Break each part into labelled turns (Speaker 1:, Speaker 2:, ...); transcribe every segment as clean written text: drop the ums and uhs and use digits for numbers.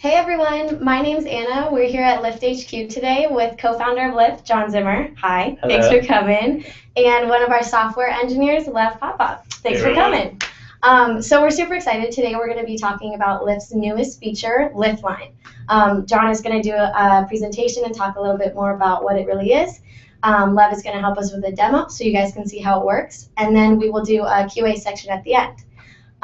Speaker 1: Hey everyone, my name's Anna. We're here at Lyft HQ today with co-founder of Lyft, John Zimmer. Hi,
Speaker 2: Hello.
Speaker 1: Thanks for coming. And one of our software engineers, Lev Papa. Thanks for coming. So we're super excited. Today we're going to be talking about Lyft's newest feature, Lyft Line. John is going to do a presentation and talk a little bit more about what it really is. Lev is going to help us with a demo so you guys can see how it works. And then we will do a QA section at the end.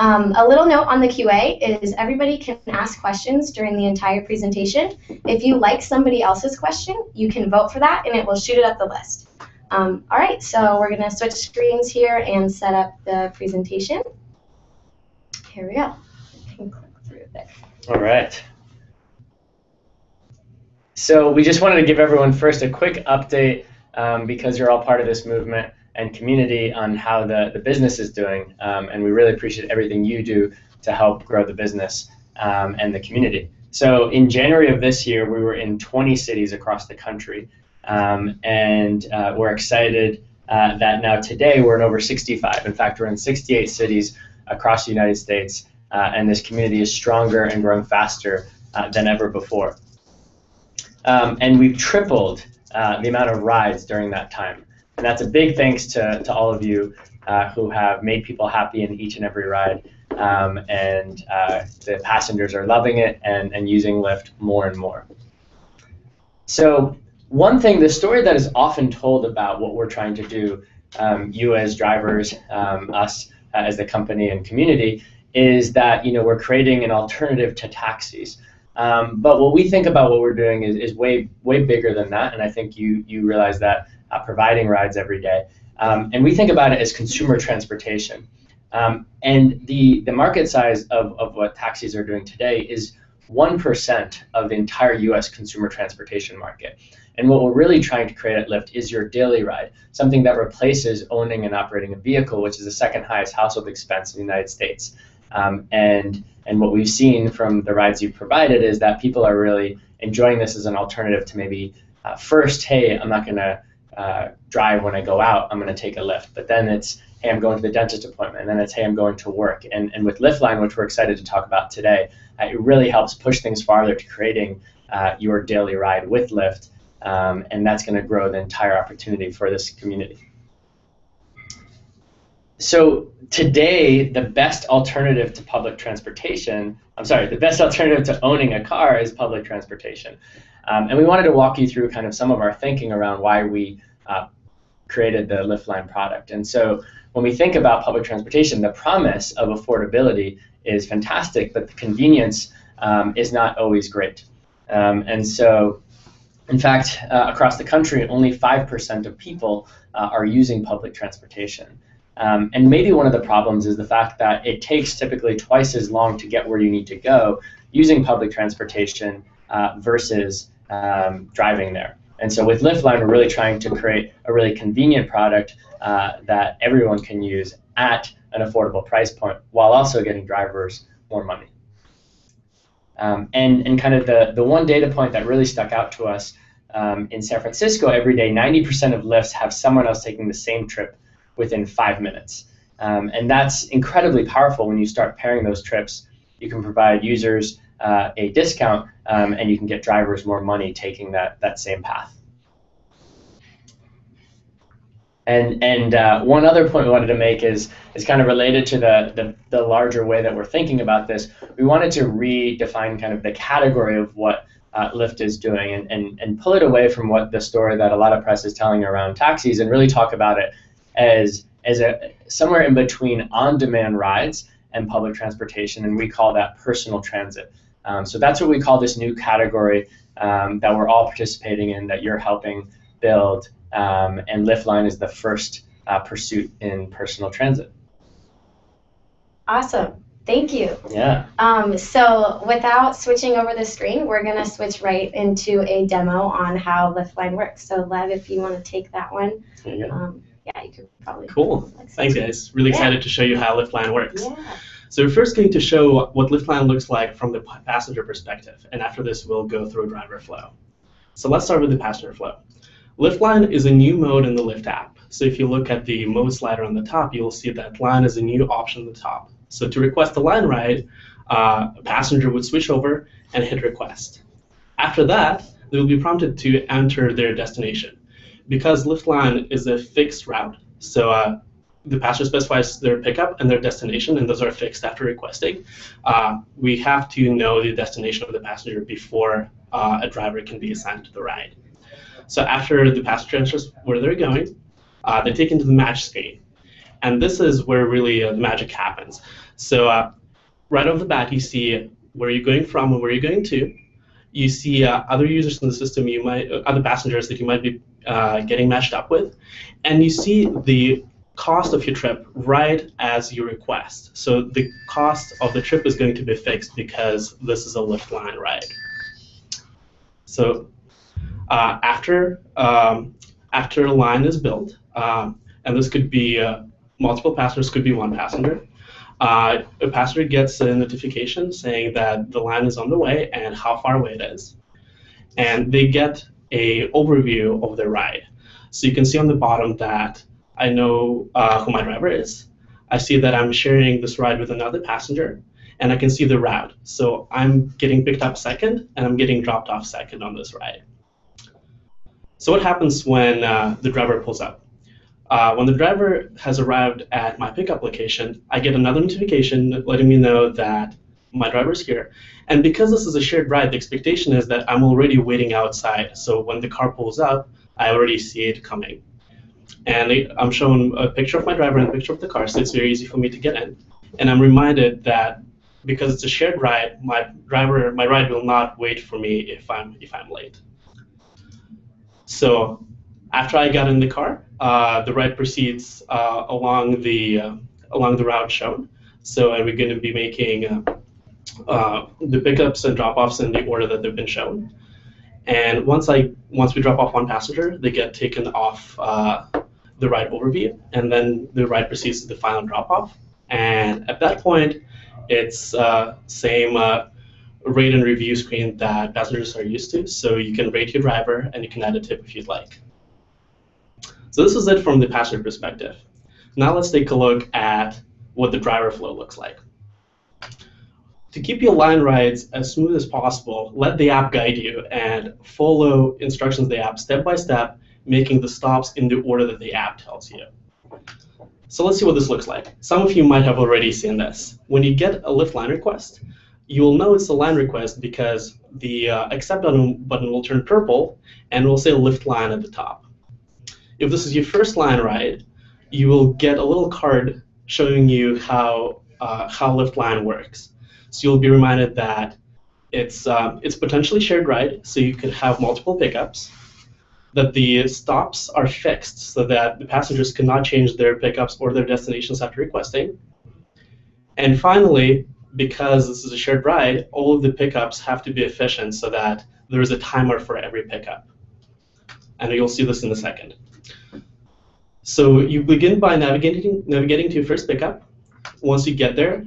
Speaker 1: A little note on the QA is everybody can ask questions during the entire presentation. If you like somebody else's question, you can vote for that and it will shoot it up the list. All right, so we're going to switch screens here and set up the presentation. Here we go. You can click through there.
Speaker 2: All right. So we just wanted to give everyone first a quick update because you're all part of this movement and community on how the business is doing, and we really appreciate everything you do to help grow the business and the community. So in January of this year, we were in 20 cities across the country, and we're excited that now today we're in over 65. In fact, we're in 68 cities across the United States, and this community is stronger and growing faster than ever before. And we've tripled the amount of rides during that time. And that's a big thanks to all of you who have made people happy in each and every ride. And the passengers are loving it and using Lyft more and more. So one thing, the story that is often told about what we're trying to do, you as drivers, us as the company and community, is that we're creating an alternative to taxis. But what we think about what we're doing is way bigger than that. And I think you realize that. Providing rides every day. And we think about it as consumer transportation. And the market size of what taxis are doing today is 1% of the entire US consumer transportation market. And what we're really trying to create at Lyft is your daily ride, something that replaces owning and operating a vehicle, which is the second highest household expense in the United States. And what we've seen from the rides you've provided is that people are really enjoying this as an alternative to maybe first, hey, I'm not going to drive when I go out, I'm going to take a Lyft. But then it's, hey, I'm going to the dentist appointment. And then it's, hey, I'm going to work. And with Lyft Line, which we're excited to talk about today, it really helps push things farther to creating your daily ride with Lyft. And that's going to grow the entire opportunity for this community. So today, the best alternative to public transportation, the best alternative to owning a car is public transportation. And we wanted to walk you through kind of some of our thinking around why we created the Lyft Line product. And so when we think about public transportation, the promise of affordability is fantastic, but the convenience is not always great. And so, in fact, across the country, only 5% of people are using public transportation. And maybe one of the problems is the fact that it takes typically twice as long to get where you need to go using public transportation versus driving there. And so with Lyft Line, we're really trying to create a really convenient product that everyone can use at an affordable price point while also getting drivers more money. And kind of the one data point that really stuck out to us in San Francisco, every day, 90% of Lyfts have someone else taking the same trip within 5 minutes. And that's incredibly powerful when you start pairing those trips. You can provide users a discount, and you can get drivers more money taking that same path. And one other point we wanted to make is kind of related to the larger way that we're thinking about this. We wanted to redefine kind of the category of what Lyft is doing and pull it away from what the story that a lot of press is telling around taxis and really talk about it as somewhere in between on-demand rides and public transportation, and we call that personal transit. So that's what we call this new category that we're all participating in, that you're helping build, and Lyft Line is the first pursuit in personal transit.
Speaker 1: Awesome. Thank you.
Speaker 2: Yeah.
Speaker 1: So without switching over the screen, we're going to switch right into a demo on how Lyft Line works. So Lev, if you want to take that one.
Speaker 2: There you go.
Speaker 1: Yeah, you could probably.
Speaker 3: Cool. Thanks, guys. Really excited to show you how Lyft Line works.
Speaker 1: Yeah.
Speaker 3: So we're first going to show what Lyft Line looks like from the passenger perspective, and after this, we'll go through a driver flow. So let's start with the passenger flow. Lyft Line is a new mode in the Lyft app. So if you look at the mode slider on the top, you'll see that Line is a new option on the top. So to request a Line ride, a passenger would switch over and hit request. After that, they will be prompted to enter their destination. Because Lyft Line is a fixed route, so the passenger specifies their pickup and their destination, and those are fixed after requesting. We have to know the destination of the passenger before a driver can be assigned to the ride. So after the passenger enters where they're going, they're taken to the match screen. And this is where really the magic happens. So right off the bat, you see where you're going from and where you're going to. You see other users in the system, other passengers that you might be getting matched up with. And you see the cost of your trip right as you request. So the cost of the trip is going to be fixed because this is a Lyft Line ride. So after a line is built, and this could be multiple passengers, could be one passenger, a passenger gets a notification saying that the line is on the way and how far away it is. And they get an overview of their ride. So you can see on the bottom that I know who my driver is. I see that I'm sharing this ride with another passenger, and I can see the route. So I'm getting picked up second, and I'm getting dropped off second on this ride. So what happens when the driver pulls up? When the driver has arrived at my pickup location, I get another notification letting me know that my driver's here. And because this is a shared ride, the expectation is that I'm already waiting outside. So when the car pulls up, I already see it coming. And I'm shown a picture of my driver and a picture of the car, so it's very easy for me to get in. And I'm reminded that because it's a shared ride, my ride will not wait for me if I'm late. So after I got in the car, the ride proceeds along the route shown. So we're going to be making the pickups and drop-offs in the order that they've been shown. And once we drop off one passenger, they get taken off the ride overview, and then the ride proceeds to the final drop-off. And at that point, it's same rate and review screen that passengers are used to. So you can rate your driver, and you can add a tip if you'd like. So this is it from the passenger perspective. Now let's take a look at what the driver flow looks like. To keep your line rides as smooth as possible, let the app guide you and follow instructions of the app step by step, making the stops in the order that the app tells you. So let's see what this looks like. Some of you might have already seen this. When you get a Lyft Line request, you will know it's a line request because the accept button will turn purple and will say Lyft Line at the top. If this is your first line ride, you will get a little card showing you how Lyft Line works. So you'll be reminded that it's potentially shared ride, so you could have multiple pickups, that the stops are fixed so that the passengers cannot change their pickups or their destinations after requesting. And finally, because this is a shared ride, all of the pickups have to be efficient so that there is a timer for every pickup. And you'll see this in a second. So you begin by navigating to your first pickup. Once you get there,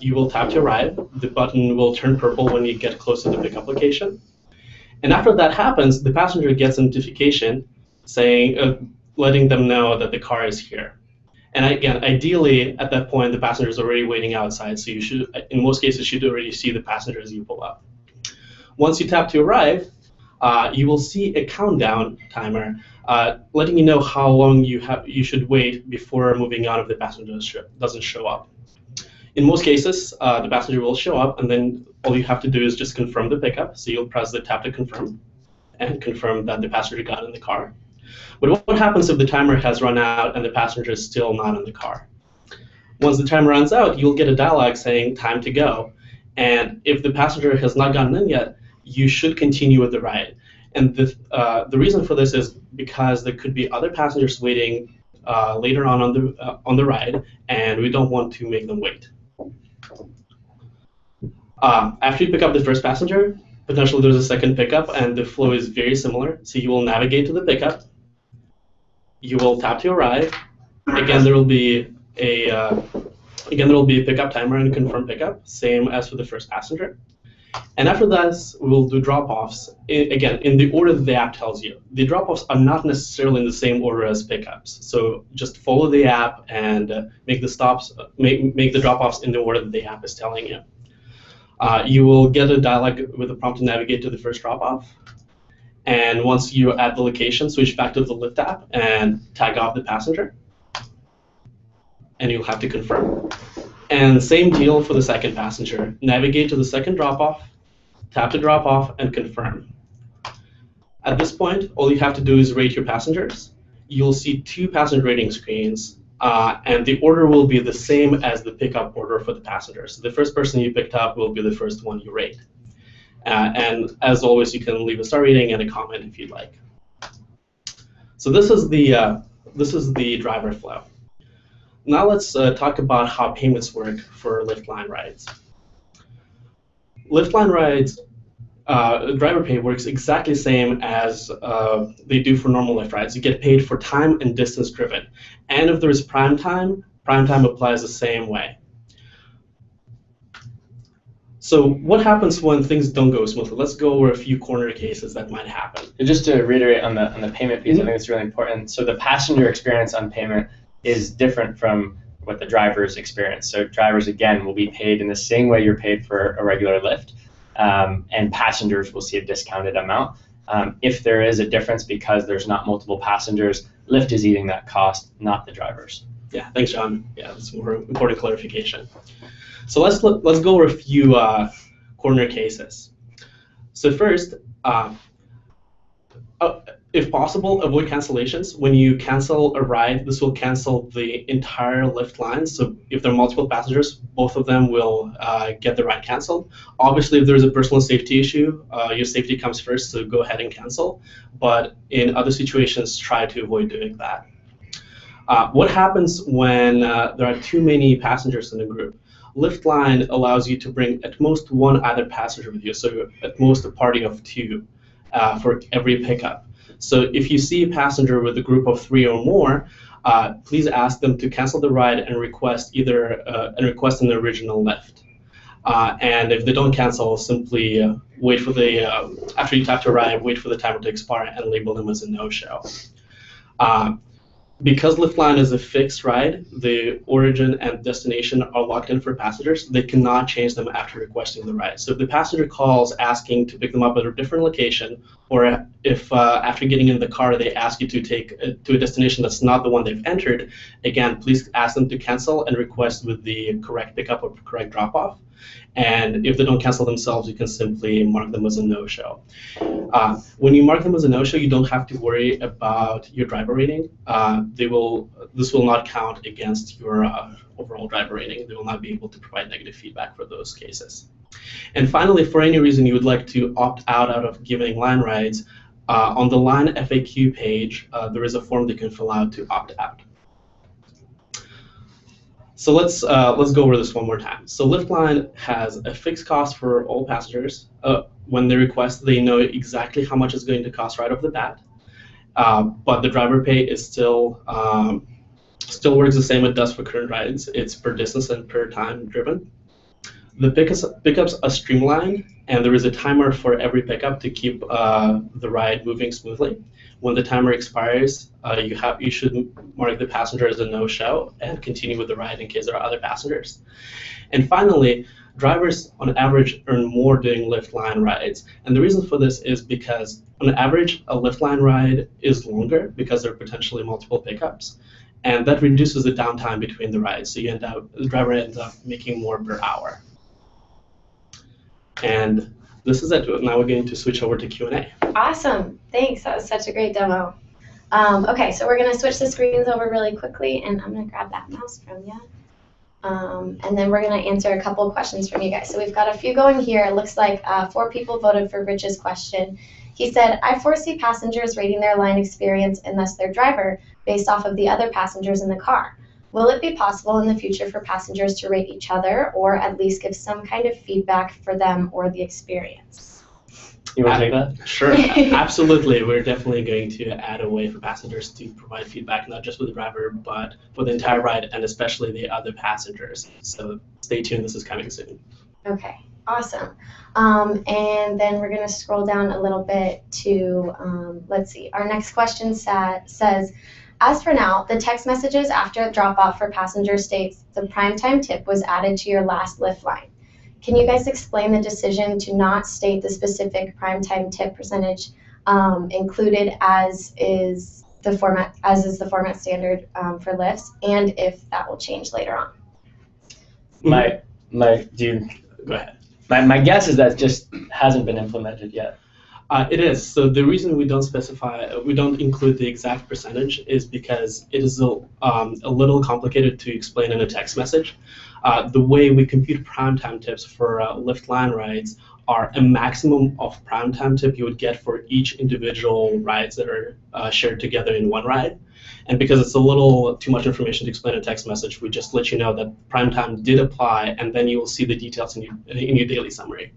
Speaker 3: you will tap to arrive. The button will turn purple when you get close to the pickup location. And after that happens, the passenger gets a notification saying, letting them know that the car is here. And again, ideally, at that point, the passenger is already waiting outside, so you should, in most cases, should already see the passenger as you pull up. Once you tap to arrive, you will see a countdown timer letting you know how long you should wait before moving on if the passenger doesn't show up. In most cases, the passenger will show up, and then all you have to do is just confirm the pickup. So you'll press the tap to confirm and confirm that the passenger got in the car. But what happens if the timer has run out and the passenger is still not in the car? Once the timer runs out, you'll get a dialog saying time to go. And if the passenger has not gotten in yet, you should continue with the ride. And the reason for this is because there could be other passengers waiting later on the ride, and we don't want to make them wait. After you pick up the first passenger, potentially there's a second pickup, and the flow is very similar. So you will navigate to the pickup. You will tap to arrive. Again, there will be a pickup timer and a confirm pickup, same as for the first passenger. And after this, we'll do drop-offs, again, in the order that the app tells you. The drop-offs are not necessarily in the same order as pickups. So just follow the app and make the drop-offs in the order that the app is telling you. You will get a dialog with a prompt to navigate to the first drop-off. And once you're at the location, switch back to the Lyft app and tag off the passenger. And you'll have to confirm. And same deal for the second passenger. Navigate to the second drop-off, tap to drop off, and confirm. At this point, all you have to do is rate your passengers. You'll see 2 passenger rating screens, and the order will be the same as the pickup order for the passengers. So the first person you picked up will be the first one you rate. And as always, you can leave a star rating and a comment if you'd like. So this is the driver flow. Now let's talk about how payments work for Lyft Line rides. Lyft Line rides, driver pay works exactly the same as they do for normal Lyft rides. You get paid for time and distance driven. And if there is prime time applies the same way. So what happens when things don't go smoothly? Let's go over a few corner cases that might happen.
Speaker 2: And just to reiterate on the payment piece, I think it's really important. So the passenger experience on payment is different from what the driver's experience. So drivers, again, will be paid in the same way you're paid for a regular Lyft, and passengers will see a discounted amount. If there is a difference because there's not multiple passengers, Lyft is eating that cost, not the drivers.
Speaker 3: Yeah, thanks, John. Yeah, that's more important clarification. So let's go over a few corner cases. So first, if possible, avoid cancellations. When you cancel a ride, this will cancel the entire Lyft line. So if there are multiple passengers, both of them will get the ride canceled. Obviously, if there's a personal safety issue, your safety comes first, so go ahead and cancel. But in other situations, try to avoid doing that. What happens when there are too many passengers in a group? Lyft Line allows you to bring at most 1 other passenger with you, so at most a party of 2 for every pickup. So if you see a passenger with a group of 3 or more, please ask them to cancel the ride and request either an original Lyft. And if they don't cancel, simply wait for the after you tap to ride, wait for the timer to expire and label them as a no-show. Because Lyft Line is a fixed ride, the origin and destination are locked in for passengers. They cannot change them after requesting the ride. So if the passenger calls asking to pick them up at a different location, or if after getting in the car they ask you to take to a destination that's not the one they've entered, again, please ask them to cancel and request with the correct pickup or correct drop-off. And if they don't cancel themselves, you can simply mark them as a no-show. When you mark them as a no-show, you don't have to worry about your driver rating. This will not count against your overall driver rating. They will not be able to provide negative feedback for those cases. And finally, for any reason you would like to opt out of giving line rides, on the Line FAQ page, there is a form they can fill out to opt out. So let's go over this one more time. So Lyft Line has a fixed cost for all passengers. When they request, they know exactly how much it's going to cost right off the bat. But the driver pay is still works the same it does for current rides. It's per distance and per time driven. The pickups are streamlined, and there is a timer for every pickup to keep the ride moving smoothly. When the timer expires, you should mark the passenger as a no-show and continue with the ride in case there are other passengers. And finally, drivers on average earn more doing Lyft Line rides. And the reason for this is because on average, a Lyft Line ride is longer because there are potentially multiple pickups. And that reduces the downtime between the rides. So the driver ends up making more per hour. And this is it. Now we're going to switch over to Q&A.
Speaker 1: Awesome. Thanks. That was such a great demo. Okay, so we're going to switch the screens over really quickly, and I'm going to grab that mouse from you. And then we're going to answer a couple of questions from you guys. So we've got a few going here. It looks like 4 people voted for Rich's question. He said, I foresee passengers rating their line experience and thus their driver based off of the other passengers in the car. Will it be possible in the future for passengers to rate each other or at least give some kind of feedback for them or the experience?
Speaker 2: You want to take that?
Speaker 3: Sure, absolutely. We're definitely going to add a way for passengers to provide feedback, not just for the driver, but for the entire ride and especially the other passengers. So stay tuned, this is coming soon.
Speaker 1: Okay, awesome. And then we're going to scroll down a little bit to, let's see, our next question says, as for now, the text messages after drop-off for passengers states the primetime tip was added to your last Lyft line. Can you guys explain the decision to not state the specific primetime tip percentage included as is the format standard for Lyfts, and if that will change later on?
Speaker 2: Go ahead. My guess is that just hasn't been implemented yet.
Speaker 3: It is. So the reason we don't include the exact percentage is because it is a little complicated to explain in a text message. The way we compute primetime tips for Lyft Line rides are a maximum of primetime tip you would get for each individual rides that are shared together in one ride. And because it's a little too much information to explain in a text message, we just let you know that primetime did apply, and then you will see the details in your daily summary.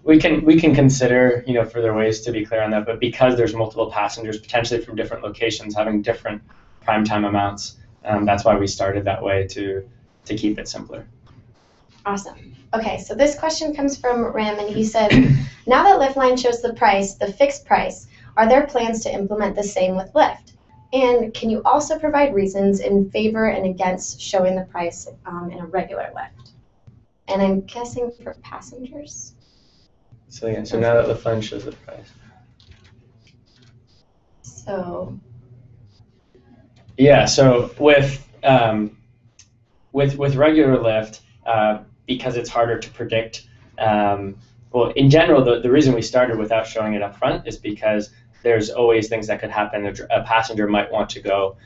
Speaker 2: We can consider, further ways to be clear on that, but because there's multiple passengers potentially from different locations having different primetime amounts, that's why we started that way to keep it simpler.
Speaker 1: Awesome. Okay, so this question comes from Ram, and he said, now that Lyft Line shows the price, the fixed price, are there plans to implement the same with Lyft? And can you also provide reasons in favor and against showing the price in a regular Lyft? And I'm guessing for passengers?
Speaker 2: So yeah, so now that Lyft Line shows the price.
Speaker 1: So.
Speaker 2: Yeah, so with regular Lyft, because it's harder to predict, well, in general, the reason we started without showing it up front is because there's always things that could happen. A passenger might want to go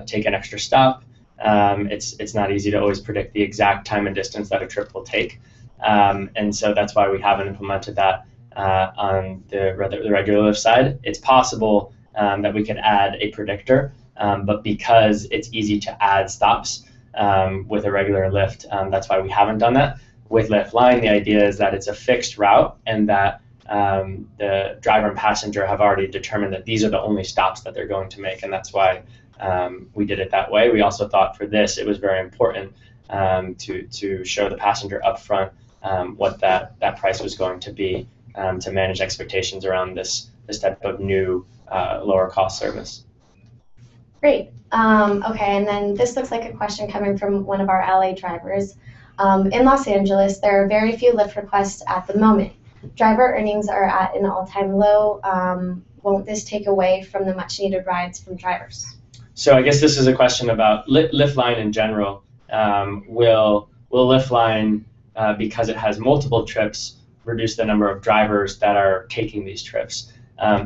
Speaker 2: take an extra stop. It's not easy to always predict the exact time and distance that a trip will take. And so that's why we haven't implemented that on the regular Lyft side. It's possible that we could add a predictor, but because it's easy to add stops with a regular Lyft, that's why we haven't done that. With Lyft Line, the idea is that it's a fixed route and that the driver and passenger have already determined that these are the only stops that they're going to make, and that's why we did it that way. We also thought for this it was very important to show the passenger up front what that price was going to be to manage expectations around this type of new lower cost service.
Speaker 1: Great. Okay, and then this looks like a question coming from one of our LA drivers. In Los Angeles, there are very few Lyft requests at the moment. Driver earnings are at an all-time low. Won't this take away from the much-needed rides from drivers?
Speaker 2: So I guess this is a question about Lyft Line in general. Will Lyft Line, because it has multiple trips, reduce the number of drivers that are taking these trips?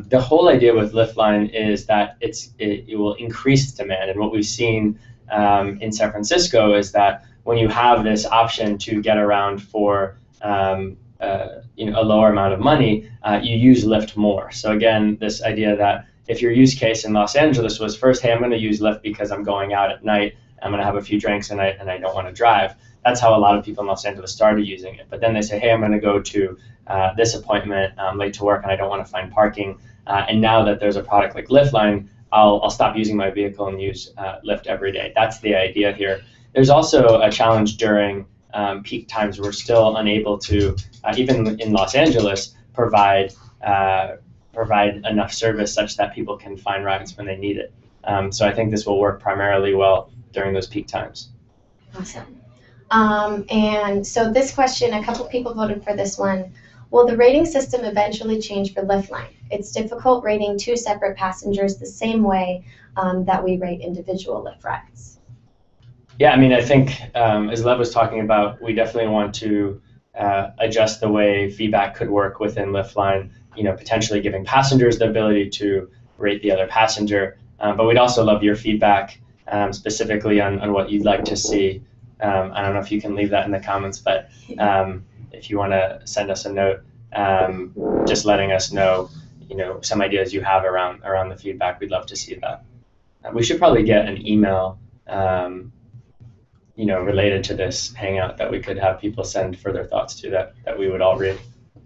Speaker 2: The whole idea with Lyft Line is that it will increase demand, and what we've seen in San Francisco is that when you have this option to get around for a lower amount of money, you use Lyft more. So again, this idea that if your use case in Los Angeles was first, hey, I'm going to use Lyft because I'm going out at night, I'm going to have a few drinks and I don't want to drive. That's how a lot of people in Los Angeles started using it. But then they say, hey, I'm going to go to this appointment late to work and I don't want to find parking. And now that there's a product like Lyft Line, I'll stop using my vehicle and use Lyft every day. That's the idea here. There's also a challenge during peak times. We're still unable to, even in Los Angeles, provide enough service such that people can find rides when they need it. So I think this will work primarily well during those peak times.
Speaker 1: Awesome. And so this question, a couple people voted for this one. Will the rating system eventually change for Lyft Line? It's difficult rating two separate passengers the same way that we rate individual Lyft rides.
Speaker 2: Yeah, I mean, I think as Lev was talking about, we definitely want to adjust the way feedback could work within Lyft Line, potentially giving passengers the ability to rate the other passenger. But we'd also love your feedback specifically on what you'd like to see. I don't know if you can leave that in the comments, but if you want to send us a note, just letting us know, some ideas you have around the feedback, we'd love to see that. We should probably get an email related to this hangout that we could have people send further thoughts to that we would all read.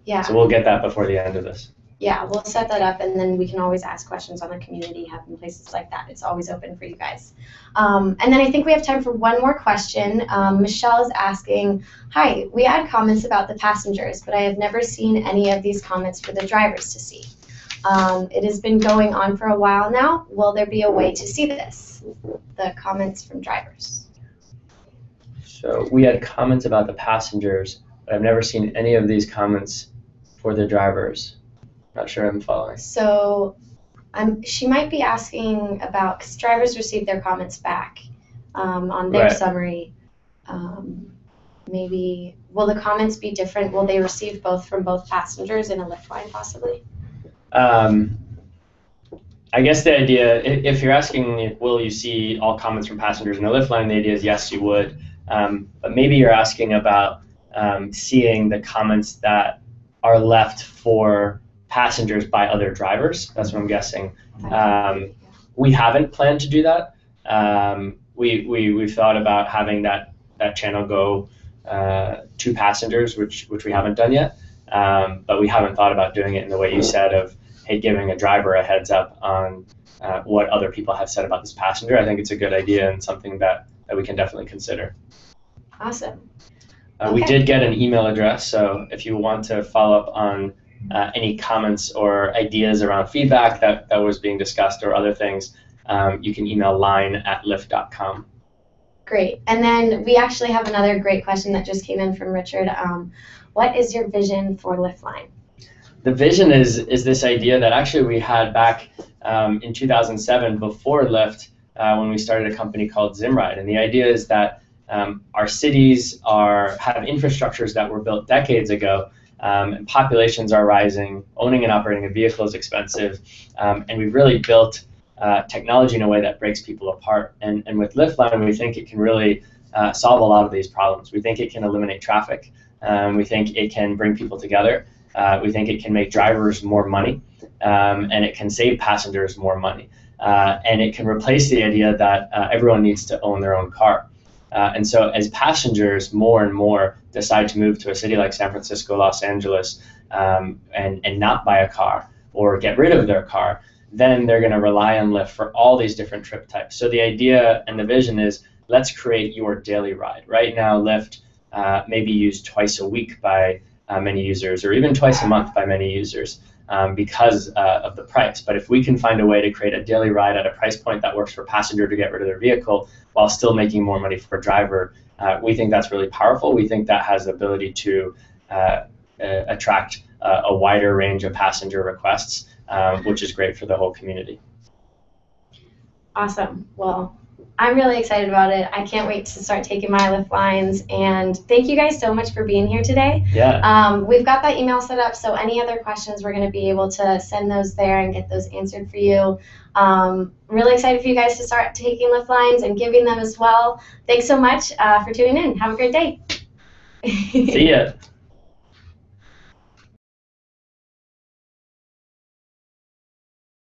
Speaker 1: Yeah.
Speaker 2: So we'll get that before the end of this.
Speaker 1: Yeah, we'll set that up, and then we can always ask questions on the community hub and places like that. It's always open for you guys. And then I think we have time for one more question. Michelle is asking, hi, we had comments about the passengers, but I have never seen any of these comments for the drivers to see. It has been going on for a while now. Will there be a way to see this? The comments from drivers.
Speaker 2: So we had comments about the passengers, but I've never seen any of these comments for the drivers. Not sure I'm following.
Speaker 1: So she might be asking about, because drivers receive their comments back on their
Speaker 2: Right.
Speaker 1: summary. Maybe, will the comments be different? Will they receive both from both passengers in a Lyft line possibly?
Speaker 2: I guess the idea, if you're asking, will you see all comments from passengers in the Lyft line, the idea is yes, you would. But maybe you're asking about seeing the comments that are left for passengers by other drivers. That's what I'm guessing. We haven't planned to do that. We've thought about having that channel go to passengers, which we haven't done yet. But we haven't thought about doing it in the way you said of, hey, giving a driver a heads up on what other people have said about this passenger. I think it's a good idea and something that we can definitely consider.
Speaker 1: Awesome.
Speaker 2: We did get an email address, so if you want to follow up on any comments or ideas around feedback that was being discussed or other things, you can email line@lyft.com.
Speaker 1: Great. And then we actually have another great question that just came in from Richard. What is your vision for Lyft Line?
Speaker 2: The vision is this idea that actually we had back in 2007 before Lyft when we started a company called Zimride. And the idea is that our cities have infrastructures that were built decades ago, and populations are rising, owning and operating a vehicle is expensive, and we've really built technology in a way that breaks people apart. And with Lyft Line, we think it can really solve a lot of these problems. We think it can eliminate traffic. We think it can bring people together. We think it can make drivers more money, and it can save passengers more money. And it can replace the idea that everyone needs to own their own car. And so as passengers more and more decide to move to a city like San Francisco, Los Angeles, and not buy a car or get rid of their car, then they're going to rely on Lyft for all these different trip types. So the idea and the vision is, let's create your daily ride. Right now, Lyft may be used twice a week by many users, or even twice a month by many users because of the price. But if we can find a way to create a daily ride at a price point that works for passenger to get rid of their vehicle while still making more money for driver, we think that's really powerful. We think that has the ability to attract a wider range of passenger requests, which is great for the whole community.
Speaker 1: Awesome. Well, I'm really excited about it. I can't wait to start taking my Lyft lines. And thank you guys so much for being here today.
Speaker 2: Yeah.
Speaker 1: We've got that email set up, so any other questions, we're going to be able to send those there and get those answered for you. Really excited for you guys to start taking Lyft lines and giving them as well. Thanks so much for tuning in. Have a great day.
Speaker 2: See ya.